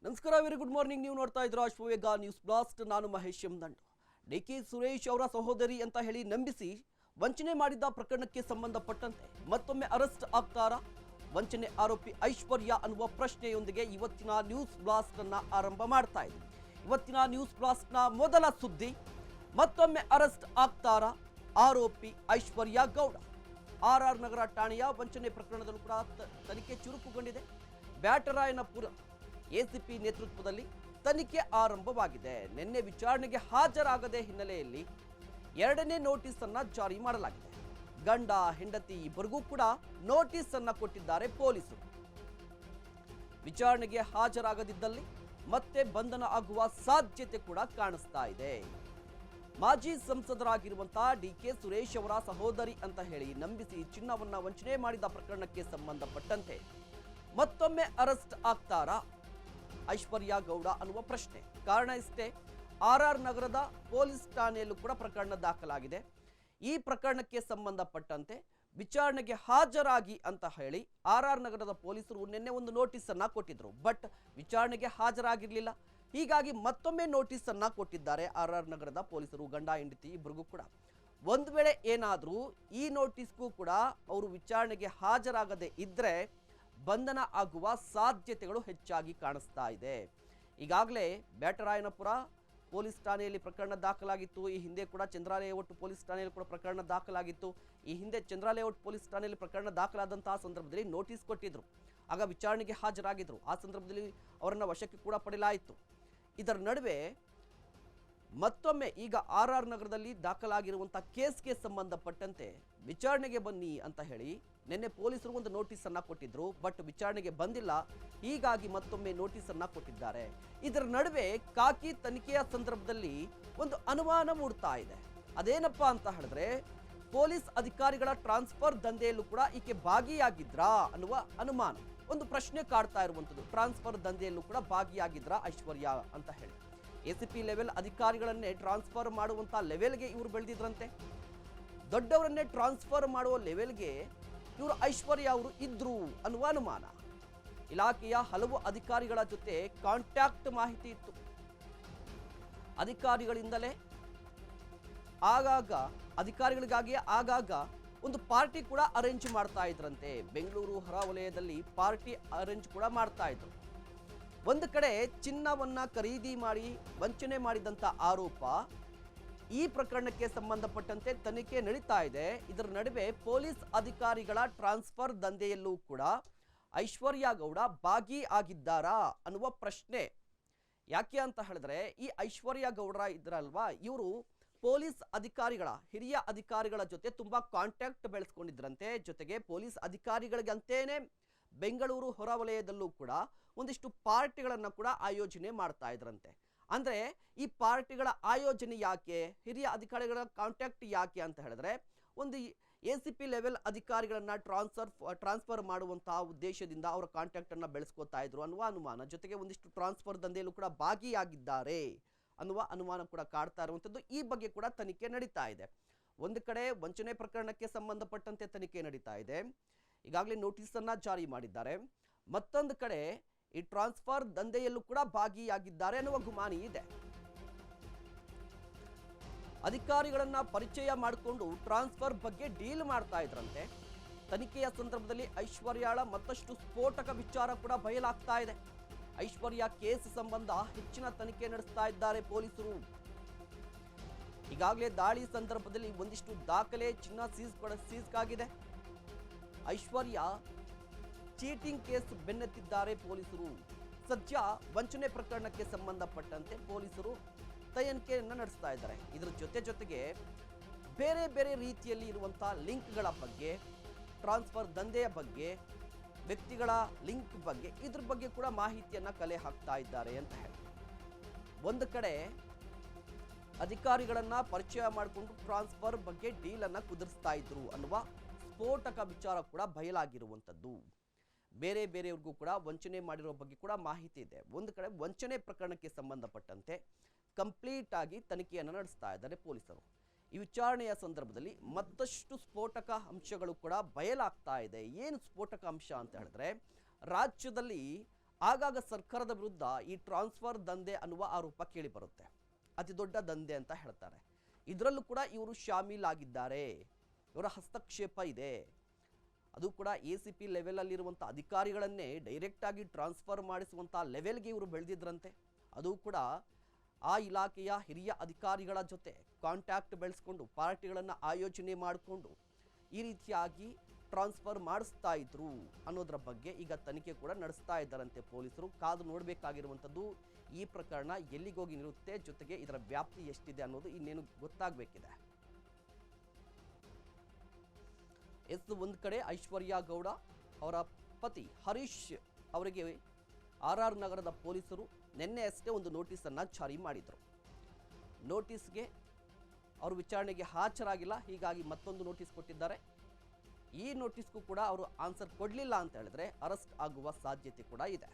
ನಮಸ್ಕಾರ, very good morning. ನೀವು ನೋಡ್ತಾ ಇದ್ದೀರಾ ಅಶ್ವವೇಗ ನ್ಯೂಸ್ ಬ್ಲಾಸ್ಟ್. ನಾನು ಮಹೇಶ್ ಎಂ ದಂಡು. ಡಿ.ಕೆ. ಸುರೇಶ್ ಅವರ ಸಹೋದರಿ ಅಂತ ಹೇಳಿ ನಂಬಿಸಿ ವಂಚನೆ ಮಾಡಿದ್ದ ಪ್ರಕರಣಕ್ಕೆ ಸಂಬಂಧಪಟ್ಟಂತೆ ಮತ್ತೊಮ್ಮೆ ಅರೆಸ್ಟ್ ಆಗ್ತಾರಾ? ವಂಚನೆ ಆರೋಪಿ ಐಶ್ವರ್ಯ ಅನ್ನುವ ಪ್ರಶ್ನೆಯೊಂದಿಗೆ ಇವತ್ತಿನ ನ್ಯೂಸ್ ಬ್ಲಾಸ್ಟ್ ಅನ್ನ ಆರಂಭ ಮಾಡ್ತಾ ಇದ್ದೀವಿ. ಇವತ್ತಿನ ನ್ಯೂಸ್ ಬ್ಲಾಸ್ಟ್ನ ಮೊದಲ ಸುದ್ದಿ, ಮತ್ತೊಮ್ಮೆ ಅರೆಸ್ಟ್ ಆಗ್ತಾರಾ ಆರೋಪಿ ಐಶ್ವರ್ಯ ಗೌಡ? ಆರ್ ನಗರ ಠಾಣೆಯ ವಂಚನೆ ಪ್ರಕರಣದಲ್ಲೂ ಕೂಡ ತನಿಖೆ ಚುರುಕುಗೊಂಡಿದೆ. ಬ್ಯಾಟರಾಯನಪುರ ಎಸಿಪಿ ನೇತೃತ್ವದಲ್ಲಿ ತನಿಖೆ ಆರಂಭವಾಗಿದೆ. ನಿನ್ನೆ ವಿಚಾರಣೆಗೆ ಹಾಜರಾಗದೆ ಹಿನ್ನೆಲೆಯಲ್ಲಿ ಎರಡನೇ ನೋಟಿಸ್ ಅನ್ನ ಜಾರಿ ಮಾಡಲಾಗಿದೆ. ಗಂಡ ಹೆಂಡತಿ ಇಬ್ಬರಿಗೂ ಕೂಡ ನೋಟಿಸ್ ಅನ್ನ ಕೊಟ್ಟಿದ್ದಾರೆ ಪೊಲೀಸರು. ವಿಚಾರಣೆಗೆ ಹಾಜರಾಗದಿದ್ದಲ್ಲಿ ಮತ್ತೆ ಬಂಧನ ಆಗುವ ಸಾಧ್ಯತೆ ಕೂಡ ಕಾಣಿಸ್ತಾ ಇದೆ. ಮಾಜಿ ಸಂಸದರಾಗಿರುವಂತಹ ಡಿ.ಕೆ. ಸುರೇಶ್ ಅವರ ಸಹೋದರಿ ಅಂತ ಹೇಳಿ ನಂಬಿಸಿ ಚಿನ್ನವನ್ನ ವಂಚನೆ ಮಾಡಿದ ಪ್ರಕರಣಕ್ಕೆ ಸಂಬಂಧಪಟ್ಟಂತೆ ಮತ್ತೊಮ್ಮೆ ಅರೆಸ್ಟ್ ಆಗ್ತಾರಾ ಐಶ್ವರ್ಯ ಗೌಡ ಅನ್ನುವ ಪ್ರಶ್ನೆ. ಕಾರಣ ಇಷ್ಟೇ, ಆರ್ ನಗರದ ಪೊಲೀಸ್ ಠಾಣೆಯಲ್ಲೂ ಕೂಡ ಪ್ರಕರಣ ದಾಖಲಾಗಿದೆ. ಈ ಪ್ರಕರಣಕ್ಕೆ ಸಂಬಂಧಪಟ್ಟಂತೆ ವಿಚಾರಣೆಗೆ ಹಾಜರಾಗಿ ಅಂತ ಹೇಳಿ ಆರ್ ನಗರದ ಪೊಲೀಸರು ನಿನ್ನೆ ಒಂದು ನೋಟಿಸ್ ಅನ್ನ ಕೊಟ್ಟಿದ್ರು. ಬಟ್ ವಿಚಾರಣೆಗೆ ಹಾಜರಾಗಿರ್ಲಿಲ್ಲ. ಹೀಗಾಗಿ ಮತ್ತೊಮ್ಮೆ ನೋಟಿಸ್ ಅನ್ನ ಕೊಟ್ಟಿದ್ದಾರೆ ಆರ್ ನಗರದ ಪೊಲೀಸರು. ಗಂಡ ಹೆಂಡತಿ ಇಬ್ಬರಿಗೂ ಕೂಡ ಒಂದು ವೇಳೆ ಏನಾದರೂ ಈ ನೋಟಿಸ್ಗೂ ಕೂಡ ಅವರು ವಿಚಾರಣೆಗೆ ಹಾಜರಾಗದೆ ಇದ್ರೆ ಬಂಧನ ಆಗುವ ಸಾಧ್ಯತೆಗಳು ಹೆಚ್ಚಾಗಿ ಕಾಣಿಸ್ತಾ ಇದೆ. ಈಗಾಗಲೇ ಬ್ಯಾಟರಾಯನಪುರ ಪೊಲೀಸ್ ಠಾಣೆಯಲ್ಲಿ ಪ್ರಕರಣ ದಾಖಲಾಗಿತ್ತು. ಈ ಹಿಂದೆ ಕೂಡ ಚಂದ್ರಾಲೇಔಟ್ ಪೊಲೀಸ್ ಠಾಣೆಯಲ್ಲಿ ಕೂಡ ಪ್ರಕರಣ ದಾಖಲಾಗಿತ್ತು. ಈ ಹಿಂದೆ ಚಂದ್ರಾಲೇಔಟ್ ಪೊಲೀಸ್ ಠಾಣೆಯಲ್ಲಿ ಪ್ರಕರಣ ದಾಖಲಾದಂತಹ ಸಂದರ್ಭದಲ್ಲಿ ನೋಟಿಸ್ ಕೊಟ್ಟಿದ್ರು. ಆಗ ವಿಚಾರಣೆಗೆ ಹಾಜರಾಗಿದ್ರು. ಆ ಸಂದರ್ಭದಲ್ಲಿ ಅವರನ್ನು ವಶಕ್ಕೆ ಕೂಡ ಪಡೆಯಲಾಯಿತು. ಇದರ ನಡುವೆ ಮತ್ತೊಮ್ಮೆ ಈಗ ಆರ್ ನಗರದಲ್ಲಿ ದಾಖಲಾಗಿರುವಂಥ ಕೇಸ್ಗೆ ಸಂಬಂಧಪಟ್ಟಂತೆ ವಿಚಾರಣೆಗೆ ಬನ್ನಿ ಅಂತ ಹೇಳಿ ನಿನ್ನೆ ಪೊಲೀಸರು ಒಂದು ನೋಟಿಸ್ ಅನ್ನ ಕೊಟ್ಟಿದ್ರು. ಬಟ್ ವಿಚಾರಣೆಗೆ ಬಂದಿಲ್ಲ. ಹೀಗಾಗಿ ಮತ್ತೊಮ್ಮೆ ನೋಟಿಸ್ ಅನ್ನ ಕೊಟ್ಟಿದ್ದಾರೆ. ಇದರ ನಡುವೆ ಕಾಕಿ ತನಿಖೆಯ ಸಂದರ್ಭದಲ್ಲಿ ಒಂದು ಅನುಮಾನ ಮೂಡ್ತಾ ಇದೆ. ಅದೇನಪ್ಪಾ ಅಂತ ಹೇಳಿದ್ರೆ, ಪೊಲೀಸ್ ಅಧಿಕಾರಿಗಳ ಟ್ರಾನ್ಸ್ಫರ್ ದಂಧೆಯಲ್ಲೂ ಕೂಡ ಈಕೆ ಭಾಗಿಯಾಗಿದ್ರಾ ಅನ್ನುವ ಅನುಮಾನ, ಒಂದು ಪ್ರಶ್ನೆ ಕಾಡ್ತಾ ಇರುವಂಥದ್ದು. ಟ್ರಾನ್ಸ್ಫರ್ ದಂಧೆಯಲ್ಲೂ ಕೂಡ ಭಾಗಿಯಾಗಿದ್ರಾ ಐಶ್ವರ್ಯ ಅಂತ ಹೇಳಿ ಎಸಿಪಿ ಲೆವೆಲ್ ಅಧಿಕಾರಿಗಳನ್ನೇ ಟ್ರಾನ್ಸ್ಫರ್ ಮಾಡುವಂಥ ಲೆವೆಲ್ಗೆ ಇವರು ಬೆಳೆದಿದ್ರಂತೆ. ದೊಡ್ಡವರನ್ನೇ ಟ್ರಾನ್ಸ್ಫರ್ ಮಾಡುವ ಲೆವೆಲ್ಗೆ ಇವರು ಐಶ್ವರ್ಯ ಅವರು ಇದ್ರು ಅನ್ನುವ ಅನುಮಾನ. ಇಲಾಖೆಯ ಹಲವು ಅಧಿಕಾರಿಗಳ ಜೊತೆ ಕಾಂಟ್ಯಾಕ್ಟ್ ಮಾಹಿತಿ ಇತ್ತು. ಅಧಿಕಾರಿಗಳಿಂದಲೇ ಅಧಿಕಾರಿಗಳಿಗಾಗಿಯೇ ಆಗಾಗ ಒಂದು ಪಾರ್ಟಿ ಕೂಡ ಅರೇಂಜ್ ಮಾಡ್ತಾ ಇದ್ರಂತೆ. ಬೆಂಗಳೂರು ಹೊರವಲಯದಲ್ಲಿ ಪಾರ್ಟಿ ಅರೇಂಜ್ ಕೂಡ ಮಾಡ್ತಾ ಇದ್ರು. ಒಂದು ಕಡೆ ಚಿನ್ನವನ್ನ ಖರೀದಿ ಮಾಡಿ ವಂಚನೆ ಮಾಡಿದಂಥ ಆರೋಪ. ಈ ಪ್ರಕರಣಕ್ಕೆ ಸಂಬಂಧಪಟ್ಟಂತೆ ತನಿಖೆ ನಡೀತಾ ಇದೆ. ಇದರ ನಡುವೆ ಪೊಲೀಸ್ ಅಧಿಕಾರಿಗಳ ಟ್ರಾನ್ಸ್ಫರ್ ದಂಧೆಯಲ್ಲೂ ಕೂಡ ಐಶ್ವರ್ಯ ಗೌಡ ಭಾಗಿಯಾಗಿದ್ದಾರಾ ಅನ್ನುವ ಪ್ರಶ್ನೆ. ಯಾಕೆ ಅಂತ ಹೇಳಿದ್ರೆ, ಈ ಐಶ್ವರ್ಯ ಗೌಡ ಇದ್ರಲ್ವಾ, ಇವರು ಪೊಲೀಸ್ ಅಧಿಕಾರಿಗಳ ಹಿರಿಯ ಅಧಿಕಾರಿಗಳ ಜೊತೆ ತುಂಬಾ ಕಾಂಟ್ಯಾಕ್ಟ್ ಬೆಳೆಸ್ಕೊಂಡಿದ್ರಂತೆ. ಜೊತೆಗೆ ಪೊಲೀಸ್ ಅಧಿಕಾರಿಗಳಿಗಂತೇನೆ ಬೆಂಗಳೂರು ಹೊರವಲಯದಲ್ಲೂ ಕೂಡ ಒಂದಿಷ್ಟು ಪಾರ್ಟಿಗಳನ್ನು ಕೂಡ ಆಯೋಜನೆ ಮಾಡ್ತಾ ಇದ್ರಂತೆ. ಅಂದರೆ ಈ ಪಾರ್ಟಿಗಳ ಆಯೋಜನೆ ಯಾಕೆ, ಹಿರಿಯ ಅಧಿಕಾರಿಗಳ ಕಾಂಟ್ಯಾಕ್ಟ್ ಯಾಕೆ ಅಂತ ಹೇಳಿದ್ರೆ, ಒಂದು ಎಸಿಪಿ ಲೆವೆಲ್ ಅಧಿಕಾರಿಗಳನ್ನ ಟ್ರಾನ್ಸ್ಫರ್ ಮಾಡುವಂತಹ ಉದ್ದೇಶದಿಂದ ಅವರ ಕಾಂಟ್ಯಾಕ್ಟ್ ಅನ್ನ ಬೆಳೆಸ್ಕೋತಾ ಇದ್ರು ಅನ್ನುವ ಅನುಮಾನ. ಜೊತೆಗೆ ಒಂದಿಷ್ಟು ಟ್ರಾನ್ಸ್ಫರ್ ದಂಧೆಯಲ್ಲೂ ಕೂಡ ಭಾಗಿಯಾಗಿದ್ದಾರೆ ಅನ್ನುವ ಅನುಮಾನ ಕೂಡ ಕಾಡ್ತಾ ಇರುವಂಥದ್ದು. ಈ ಬಗ್ಗೆ ಕೂಡ ತನಿಖೆ ನಡೀತಾ ಇದೆ. ಒಂದು ಕಡೆ ವಂಚನೆ ಪ್ರಕರಣಕ್ಕೆ ಸಂಬಂಧಪಟ್ಟಂತೆ ತನಿಖೆ ನಡೀತಾ ಇದೆ. ಈಗಾಗಲೇ ನೋಟಿಸ್ ಅನ್ನ ಜಾರಿ ಮಾಡಿದ್ದಾರೆ. ಮತ್ತೊಂದು ಕಡೆ ಈ ಟ್ರಾನ್ಸ್ಫರ್ ದಂಧೆಯಲ್ಲೂ ಕೂಡ ಭಾಗಿಯಾಗಿದ್ದಾರೆ ಅನ್ನುವ ಗುಮಾನಿ ಇದೆ. ಅಧಿಕಾರಿಗಳನ್ನ ಪರಿಚಯ ಮಾಡಿಕೊಂಡು ಟ್ರಾನ್ಸ್ಫರ್ ಬಗ್ಗೆ ಡೀಲ್ ಮಾಡ್ತಾ ಇದ್ರಂತೆ. ತನಿಖೆಯ ಸಂದರ್ಭದಲ್ಲಿ ಐಶ್ವರ್ಯಾಳ ಮತ್ತಷ್ಟು ಸ್ಫೋಟಕ ವಿಚಾರ ಕೂಡ ಬಯಲಾಗ್ತಾ ಇದೆ. ಐಶ್ವರ್ಯ ಕೇಸ್ ಸಂಬಂಧ ಹೆಚ್ಚಿನ ತನಿಖೆ ನಡೆಸ್ತಾ ಇದ್ದಾರೆ ಪೊಲೀಸರು. ಈಗಾಗಲೇ ದಾಳಿ ಸಂದರ್ಭದಲ್ಲಿ ಒಂದಿಷ್ಟು ದಾಖಲೆ ಚಿನ್ನ ಸೀಸ್ ಆಗಿದೆ. ಐಶ್ವರ್ಯ ಚೀಟಿಂಗ್ ಕೇಸ್ ಬೆನ್ನತ್ತಿದ್ದಾರೆ ಪೊಲೀಸರು. ಸದ್ಯ ವಂಚನೆ ಪ್ರಕರಣಕ್ಕೆ ಸಂಬಂಧಪಟ್ಟಂತೆ ಪೊಲೀಸರು ತನಿಖೆಯನ್ನು ನಡೆಸ್ತಾ ಇದ್ದಾರೆ. ಇದರ ಜೊತೆಗೆ ಬೇರೆ ಬೇರೆ ರೀತಿಯಲ್ಲಿ ಇರುವಂತಹ ಲಿಂಕ್ಗಳ ಬಗ್ಗೆ, ಟ್ರಾನ್ಸ್ಫರ್ ದಂಧೆಯ ಬಗ್ಗೆ, ವ್ಯಕ್ತಿಗಳ ಲಿಂಕ್ ಬಗ್ಗೆ, ಇದ್ರ ಬಗ್ಗೆ ಕೂಡ ಮಾಹಿತಿಯನ್ನ ಕಲೆ ಹಾಕ್ತಾ ಇದ್ದಾರೆ ಅಂತ ಹೇಳಿ ಒಂದು ಕಡೆ ಅಧಿಕಾರಿಗಳನ್ನ ಪರಿಚಯ ಮಾಡಿಕೊಂಡು ಟ್ರಾನ್ಸ್ಫರ್ ಬಗ್ಗೆ ಡೀಲ್ ಅನ್ನ ಕುದುರಿಸ್ತಾ ಇದ್ರು ಅನ್ನುವ ಸ್ಫೋಟಕ ವಿಚಾರ ಕೂಡ ಬಯಲಾಗಿರುವಂಥದ್ದು. ಬೇರೆಯವ್ರಿಗೂ ಕೂಡ ವಂಚನೆ ಮಾಡಿರೋ ಬಗ್ಗೆ ಕೂಡ ಮಾಹಿತಿ ಇದೆ. ಒಂದು ಕಡೆ ವಂಚನೆ ಪ್ರಕರಣಕ್ಕೆ ಸಂಬಂಧಪಟ್ಟಂತೆ ಕಂಪ್ಲೀಟ್ ಆಗಿ ತನಿಖೆಯನ್ನು ನಡೆಸ್ತಾ ಇದ್ದಾರೆ ಪೊಲೀಸರು. ಈ ವಿಚಾರಣೆಯ ಸಂದರ್ಭದಲ್ಲಿ ಮತ್ತಷ್ಟು ಸ್ಫೋಟಕ ಅಂಶಗಳು ಕೂಡ ಬಯಲಾಗ್ತಾ ಇದೆ. ಏನು ಸ್ಫೋಟಕ ಅಂಶ ಅಂತ ಹೇಳಿದ್ರೆ, ರಾಜ್ಯದಲ್ಲಿ ಆಗಾಗ ಸರ್ಕಾರದ ವಿರುದ್ಧ ಈ ಟ್ರಾನ್ಸ್ಫರ್ ದಂಧೆ ಅನ್ನುವ ಆರೋಪ ಕೇಳಿ ಬರುತ್ತೆ. ಅತಿ ದೊಡ್ಡ ದಂಧೆ ಅಂತ ಹೇಳ್ತಾರೆ. ಇದರಲ್ಲೂ ಕೂಡ ಇವರು ಶಾಮೀಲಾಗಿದ್ದಾರೆ, ಇವರ ಹಸ್ತಕ್ಷೇಪ ಇದೆ. ಅದು ಕೂಡ ACP ಲೆವೆಲಲ್ಲಿರುವಂಥ ಅಧಿಕಾರಿಗಳನ್ನೇ ಡೈರೆಕ್ಟಾಗಿ ಟ್ರಾನ್ಸ್ಫರ್ ಮಾಡಿಸುವಂಥ ಲೆವೆಲ್ಗೆ ಇವರು ಬೆಳೆದಿದ್ರಂತೆ. ಅದು ಕೂಡ ಆ ಇಲಾಖೆಯ ಹಿರಿಯ ಅಧಿಕಾರಿಗಳ ಜೊತೆ ಕಾಂಟ್ಯಾಕ್ಟ್ ಬೆಳೆಸ್ಕೊಂಡು ಪಾರ್ಟಿಗಳನ್ನು ಆಯೋಜನೆ ಮಾಡಿಕೊಂಡು ಈ ರೀತಿಯಾಗಿ ಟ್ರಾನ್ಸ್ಫರ್ ಮಾಡಿಸ್ತಾ ಇದ್ರು ಅನ್ನೋದರ ಬಗ್ಗೆ ಈಗ ತನಿಖೆ ಕೂಡ ನಡೆಸ್ತಾ ಇದ್ದಾರಂತೆ ಪೊಲೀಸರು. ಕಾದು ನೋಡಬೇಕಾಗಿರುವಂಥದ್ದು ಈ ಪ್ರಕರಣ ಎಲ್ಲಿಗೋಗಿ ನಿಲ್ಲುತ್ತೆ, ಜೊತೆಗೆ ಇದರ ವ್ಯಾಪ್ತಿ ಎಷ್ಟಿದೆ ಅನ್ನೋದು ಇನ್ನೇನು ಗೊತ್ತಾಗಬೇಕಿದೆ. ಒಂದು ಕಡೆ ಐಶ್ವರ್ಯ ಗೌಡ ಅವರ ಪತಿ ಹರೀಶ್ ಅವರಿಗೆ RR ನಗರದ ಪೊಲೀಸರು ನಿನ್ನೆ ಅಷ್ಟೇ ಒಂದು ನೋಟಿಸನ್ನು ಜಾರಿ ಮಾಡಿದರು. ನೋಟಿಸ್ಗೆ ಅವರು ವಿಚಾರಣೆಗೆ ಹಾಜರಾಗಿಲ್ಲ, ಹೀಗಾಗಿ ಮತ್ತೊಂದು ನೋಟಿಸ್ ಕೊಟ್ಟಿದ್ದಾರೆ. ಈ ನೋಟಿಸ್ಗೂ ಕೂಡ ಅವರು ಆನ್ಸರ್ ಕೊಡಲಿಲ್ಲ ಅಂತ ಹೇಳಿದ್ರೆ ಅರೆಸ್ಟ್ ಆಗುವ ಸಾಧ್ಯತೆ ಕೂಡ ಇದೆ.